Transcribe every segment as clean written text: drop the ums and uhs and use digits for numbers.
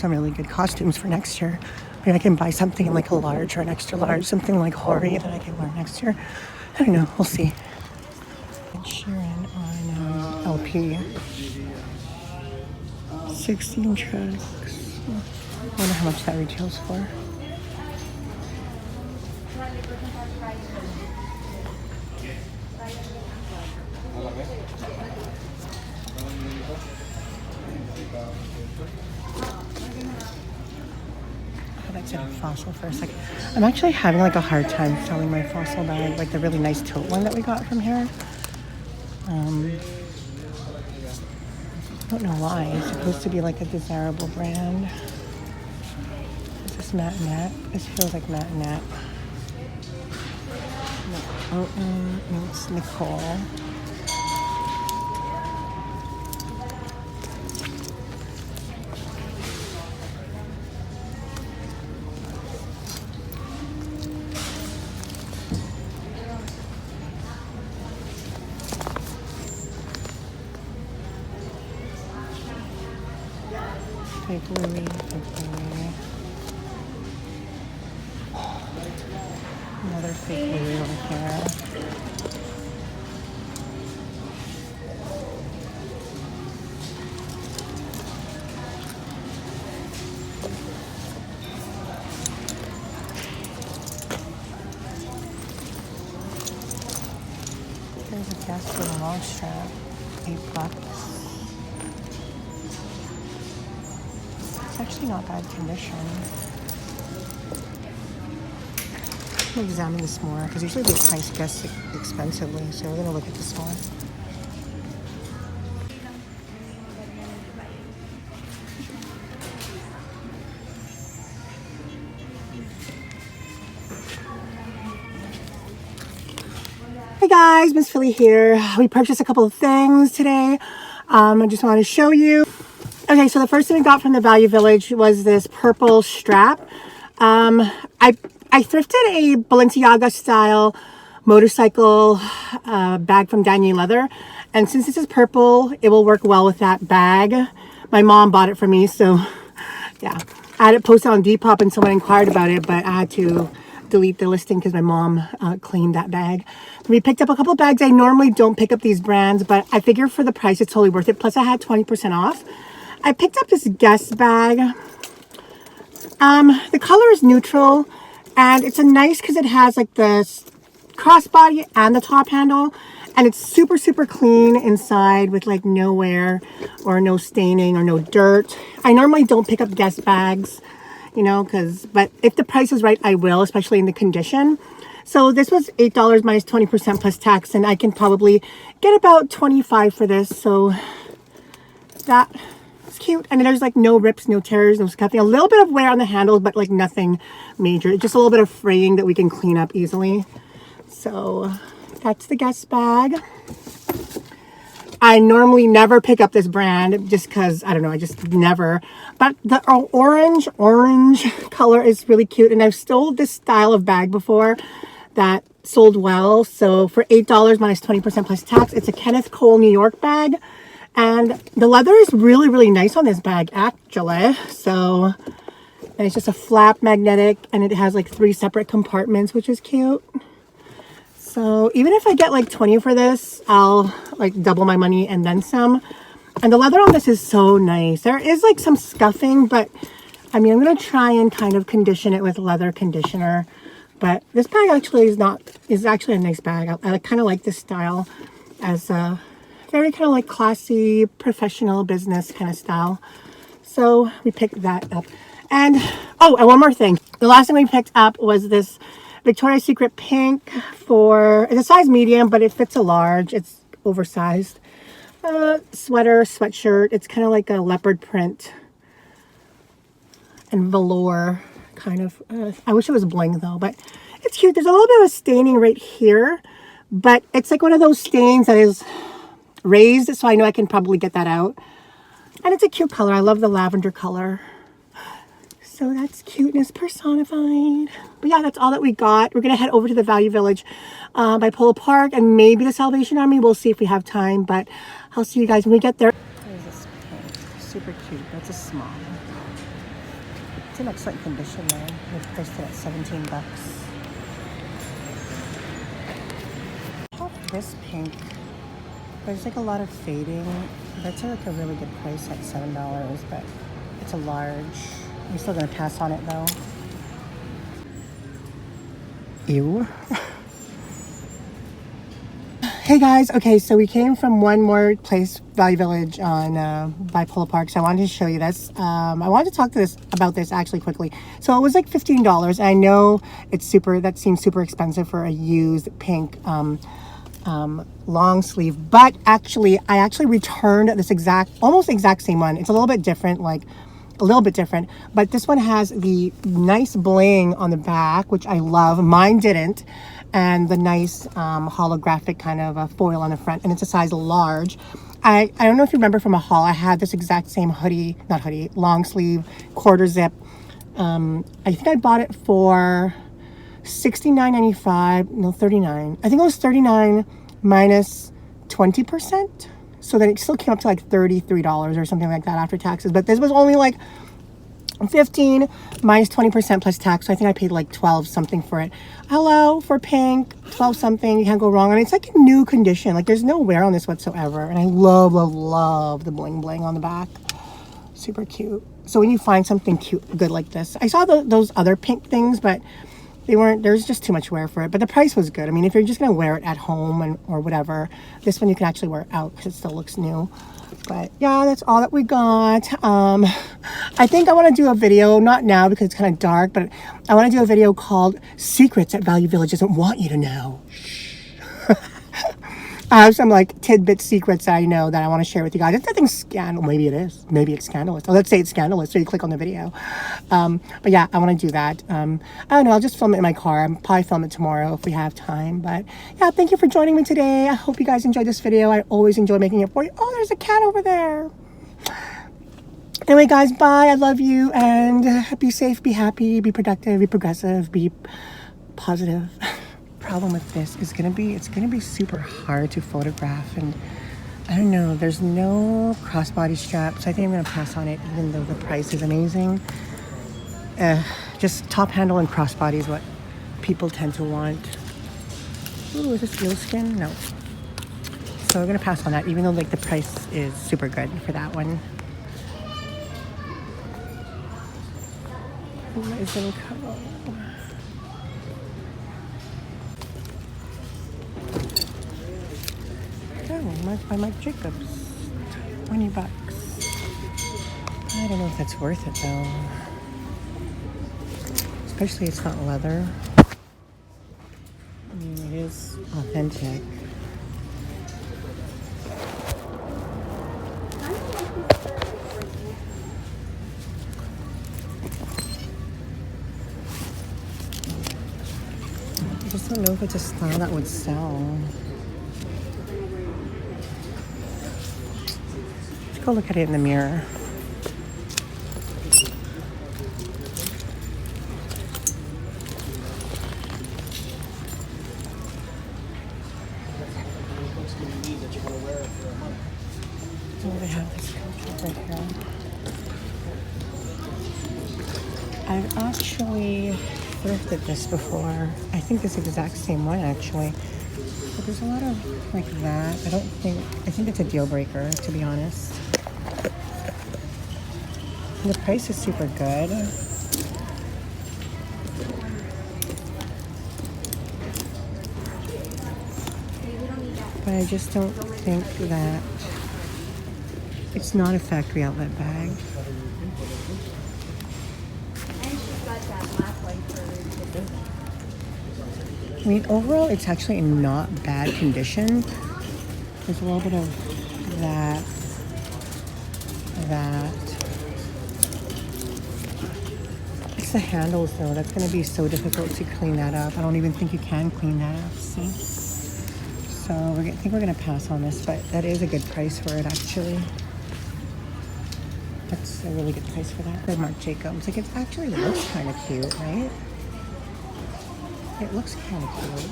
some really good costumes for next year. Maybe I can buy something in like a large or an extra large, something like Hori that I can wear next year. I don't know, we'll see. Sheeran on LP. 16 tracks. I wonder how much that retails for. Fossil for a second. I'm actually having like a hard time selling my Fossil bag, like the really nice tote one that we got from here. I don't know why. It's supposed to be like a desirable brand. Is this Matte Nat? This feels like Matte Nat. No, it's Nicole. Fake Louis. Another fake Louis over here. There's a Guess for the long strap. $8. It's actually not bad condition. I'm gonna examine this more because usually they price Guess expensively, so we're gonna look at this one. Hey guys, Miss Philly here. We purchased a couple of things today. I just wanted to show you. Okay, so the first thing we got from the Value Village was this purple strap. I thrifted a Balenciaga style motorcycle bag from Danier Leather, and since this is purple, it will work well with that bag. My mom bought it for me, so yeah. I had it posted on Depop and someone inquired about it, but I had to delete the listing because my mom claimed that bag. We picked up a couple of bags. I normally don't pick up these brands, but I figure for the price it's totally worth it. Plus I had 20% off. I picked up this Guess bag. The color is neutral, and it's a nice because it has like the crossbody and the top handle, and it's super clean inside with like no wear or no staining or no dirt. I normally don't pick up Guess bags, you know, but if the price is right, I will, especially in the condition. So this was $8 minus 20% plus tax, and I can probably get about $25 for this. So that is cute. And there's like no rips, no tears, no scuffing. A little bit of wear on the handles, but like nothing major. Just a little bit of fraying that we can clean up easily. So that's the Guess bag. I normally never pick up this brand just because, I don't know, I just never. But the orange color is really cute. And I've sold this style of bag before that sold well. So for $8 minus 20% plus tax, it's a Kenneth Cole New York bag. And the leather is really nice on this bag, actually. So, and it's just a flap magnetic, and it has like 3 separate compartments, which is cute. So even if I get like 20 for this, I'll like double my money and then some. And the leather on this is so nice. There is like some scuffing, but I mean, I'm going to try and kind of condition it with leather conditioner. But this bag actually is actually a nice bag. I kind of like this style as a very kind of like classy, professional business kind of style. So we picked that up. And, oh, and one more thing. The last thing we picked up was this Victoria's Secret pink it's a size medium, but it fits a large. It's oversized. Sweatshirt. It's kind of like a leopard print and velour kind of. I wish it was bling though, but it's cute. There's a little bit of a staining right here, but it's like one of those stains that is raised, so I know I can probably get that out. And it's a cute color. I love the lavender color. So that's cuteness personified. But yeah, that's all that we got. We're going to head over to the Value Village by Polo Park and maybe the Salvation Army. We'll see if we have time, but I'll see you guys when we get there. There's this pink. Super cute. That's a small. It's in excellent condition though. We've priced it at 17 bucks. I have this pink. There's like a lot of fading. That's like a really good price at $7, but it's a large. I'm still gonna pass on it though. Ew. Hey guys, okay, so we came from one more place, Value Village on Bipolar Park. So I wanted to show you this. I wanted to talk about this actually quickly. So it was like $15. And I know it's that seems super expensive for a used pink long sleeve, but actually I actually returned this almost exact same one. It's a little bit different, but this one has the nice bling on the back, which I love. Mine didn't. And the nice holographic kind of a foil on the front, and it's a size large. I don't know if you remember from a haul, I had this exact same long sleeve, quarter zip. I think I bought it for $69.95, no, $39. I think it was $39 minus 20%. So then it still came up to like $33 or something like that after taxes. But this was only like 15 minus 20% plus tax. So I think I paid like 12 something for it. Hello, for pink, 12 something, you can't go wrong. And it's like in new condition. Like there's no wear on this whatsoever. And I love, love, love the bling bling on the back. Super cute. So when you find something cute, good like this, I saw those other pink things, but there's just too much wear for it. But the price was good. I mean, if you're just gonna wear it at home or whatever, this one you can actually wear it out because it still looks new. But yeah, that's all that we got. I think I want to do a video, not now because it's kind of dark, but I want to do a video called Secrets that Value Village doesn't want you to know. I have some like tidbit secrets that I know that I want to share with you guys. It's nothing scandalous. Maybe it is. Maybe it's scandalous. Oh, let's say it's scandalous, so you click on the video. But yeah, I want to do that. I don't know. I'll just film it in my car. I'll probably film it tomorrow if we have time. But yeah, thank you for joining me today. I hope you guys enjoyed this video. I always enjoy making it for you. Oh, there's a cat over there. Anyway, guys, bye. I love you. And be safe, be happy, be productive, be progressive, be positive. Problem with this is it's gonna be super hard to photograph, and I don't know, there's no crossbody strap, so I think I'm gonna pass on it even though the price is amazing. Just top handle and crossbody is what people tend to want. Ooh, is this eel skin? No. So we're gonna pass on that even though like the price is super good for that one. What is in color? By Mike Jacobs, 20 bucks. I don't know if that's worth it though. Especially it's not leather. I mean, it is authentic. I just don't know if it's a style that would sell. Go look at it in the mirror. Oh, they have this coat right here. I've actually thrifted this before. I think this exact same one actually. But there's a lot of like that. I think it's a deal breaker, to be honest. The price is super good. But I just don't think that it's not a factory outlet bag. I mean, overall, it's actually in not bad condition. There's a little bit of that. It's the handles though. That's going to be so difficult to clean that up. I don't even think you can clean that up. See? So I think we're going to pass on this, but that is a good price for it actually. That's a really good price for that. For Marc Jacobs. Like, it actually looks kind of cute, right? It looks kind of cute.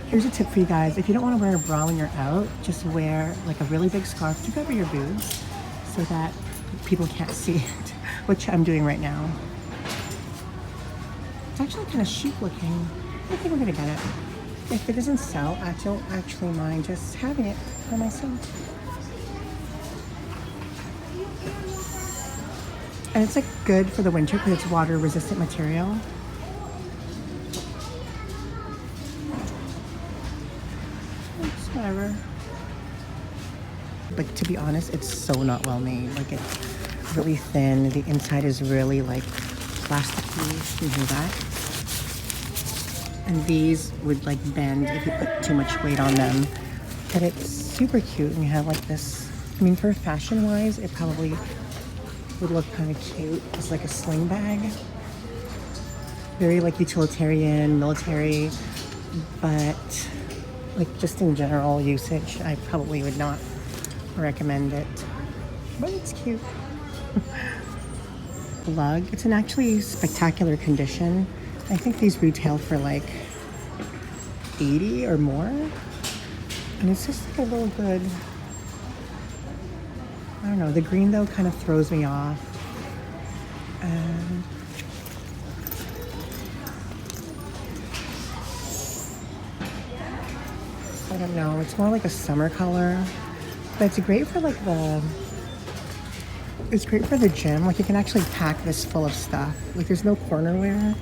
Here's a tip for you guys. If you don't want to wear a bra when you're out, just wear like a really big scarf to cover your boobs so that people can't see it, which I'm doing right now. It's actually kind of chic looking. I think we're gonna get it. If it doesn't sell, I don't actually mind just having it for myself. And it's like good for the winter because it's water resistant material. It's whatever. But to be honest, it's so not well made. Like it's really thin. The inside is really like plasticky. You hear that? And these would like bend if you put too much weight on them. But it's super cute, and you have like this. I mean, for fashion wise, it probably would look kind of cute. It's like a sling bag. Very like utilitarian, military, but like just in general usage, I probably would not recommend it. But it's cute. Lug. It's in actually spectacular condition. I think these retail for like 80 or more. And it's just like a little good. I don't know, the green though kind of throws me off. And I don't know, it's more like a summer color. But it's great for like it's great for the gym. Like you can actually pack this full of stuff. Like there's no corner wear.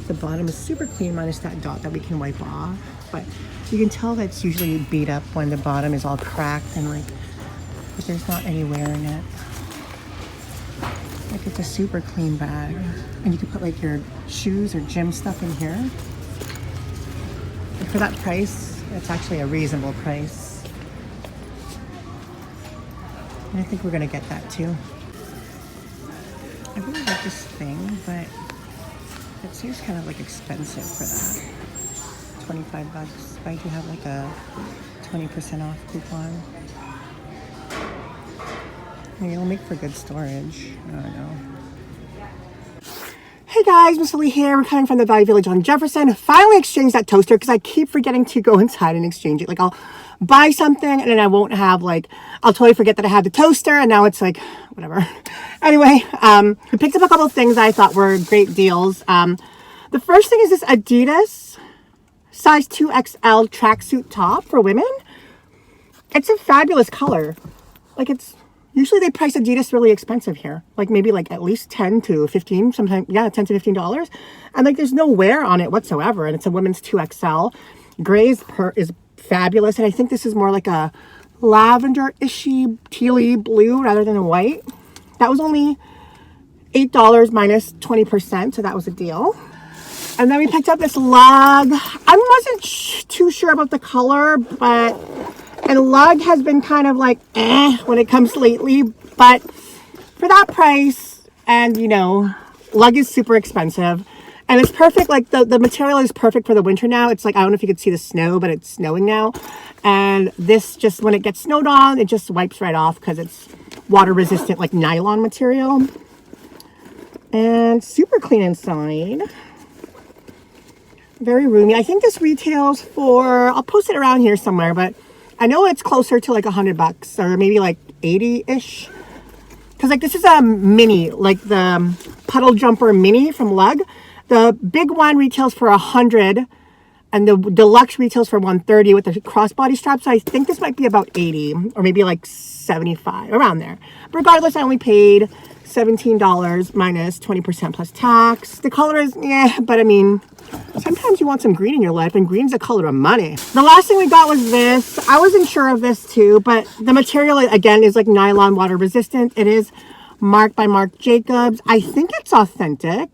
The bottom is super clean minus that dot that we can wipe off. But you can tell that it's usually beat up when the bottom is all cracked and like, but there's not any wear in it. Like it's a super clean bag. And you can put like your shoes or gym stuff in here. And for that price, it's actually a reasonable price. And I think we're gonna get that too. I really like this thing, but it seems kind of like expensive for that. 25 bucks, but I do have like a 20% off coupon. Maybe it'll make for good storage. I don't know. Hey guys, Miss Lee here. We're coming from the Value Village on Jefferson. Finally exchanged that toaster because I keep forgetting to go inside and exchange it. Like I'll buy something and then I won't have like, I'll totally forget that I had the toaster and now it's like, whatever. Anyway, we picked up a couple of things I thought were great deals. The first thing is this Adidas size 2XL tracksuit top for women. It's a fabulous color. Like it's, usually they price Adidas really expensive here. Like maybe like at least 10 to 15, sometimes, yeah, 10 to $15. And like there's no wear on it whatsoever. And it's a women's 2XL. Gray is fabulous. And I think this is more like a lavender-ishy, tealy blue rather than a white. That was only $8 minus 20%. So that was a deal. And then we picked up this lug. I wasn't too sure about the color, but and lug has been kind of like when it comes lately, but for that price, and you know, lug is super expensive and it's perfect. Like the material is perfect for the winter now. It's like, I don't know if you could see the snow, but it's snowing now. And this just, when it gets snowed on, it just wipes right off because it's water resistant, like nylon material, and super clean inside. Very roomy. I think this retails for, I'll post it around here somewhere, but I know it's closer to like $100 or maybe like 80-ish. Because like this is a mini, like the puddle jumper mini from Lug. The big one retails for $100 and the deluxe retails for $130 with the crossbody strap. So I think this might be about 80 or maybe like 75, around there. But regardless, I only paid $17 minus 20% plus tax. The color is, yeah, but I mean, sometimes you want some green in your life, and green's the color of money. The last thing we got was this. I wasn't sure of this too, but the material, again, is like nylon water resistant. It is marked by Marc Jacobs. I think it's authentic,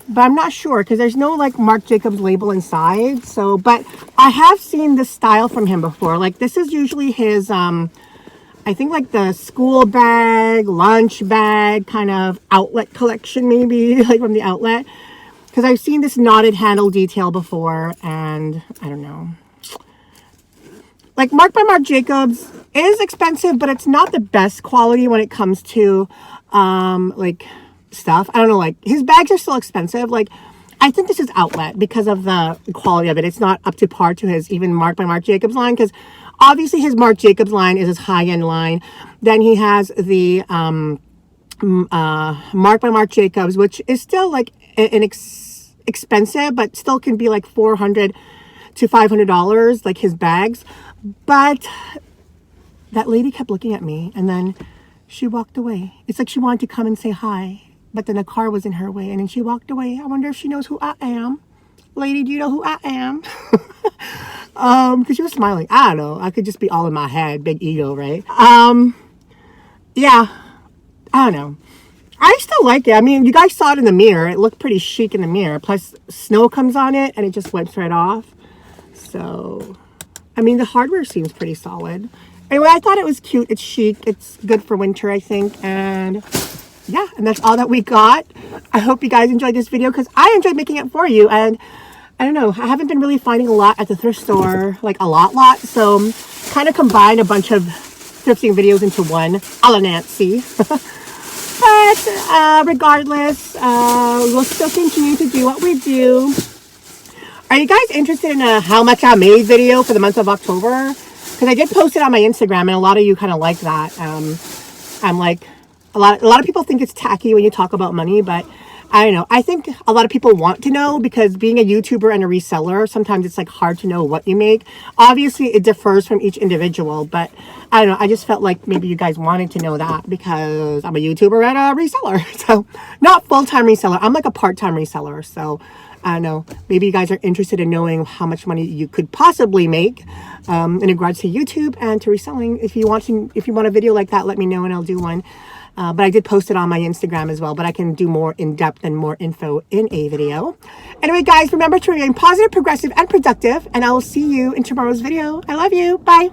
but I'm not sure because there's no like Marc Jacobs label inside. So, but I have seen this style from him before. Like this is usually his, I think like the school bag, lunch bag kind of outlet collection, maybe like from the outlet. Because I've seen this knotted handle detail before, and I don't know. Like Marc by Marc Jacobs is expensive, but it's not the best quality when it comes to like stuff. I don't know, like his bags are still expensive. Like I think this is outlet because of the quality of it. It's not up to par to his even Marc by Marc Jacobs line, because Obviously his Marc Jacobs line is his high-end line. Then he has the Marc by Marc Jacobs, which is still like an expensive, but still can be like $400 to $500, like his bags. But that lady kept looking at me, and then she walked away. It's like she wanted to come and say hi, but then a car was in her way, and then she walked away. I wonder if she knows who I am. Lady, do you know who I am? Because she was smiling. I don't know. I could just be all in my head. Big ego, right? Yeah. I don't know. I still like it. I mean, you guys saw it in the mirror. It looked pretty chic in the mirror. Plus, snow comes on it, and it just wipes right off. So, I mean, the hardware seems pretty solid. Anyway, I thought it was cute. It's chic. It's good for winter, I think. And yeah, and that's all that we got. I hope you guys enjoyed this video because I enjoyed making it for you. And I don't know, I haven't been really finding a lot at the thrift store, like a lot. So kind of combine a bunch of thrifting videos into one, a la Nancy. But regardless, we'll still continue to do what we do. Are you guys interested in a how much I made video for the month of October? Because I did post it on my Instagram, and a lot of you kind of like that. I'm like, a lot of people think it's tacky when you talk about money, but I don't know. I think a lot of people want to know, because being a YouTuber and a reseller, sometimes it's like hard to know what you make. Obviously, it differs from each individual, but I don't know. I just felt like maybe you guys wanted to know that because I'm a YouTuber and a reseller. So not full-time reseller. I'm like a part-time reseller. So I don't know. Maybe you guys are interested in knowing how much money you could possibly make in regards to YouTube and to reselling. If you want a video like that, let me know and I'll do one. But I did post it on my Instagram as well, but I can do more in-depth and more info in a video. Anyway, guys, remember to remain positive, progressive, and productive, and I will see you in tomorrow's video. I love you. Bye.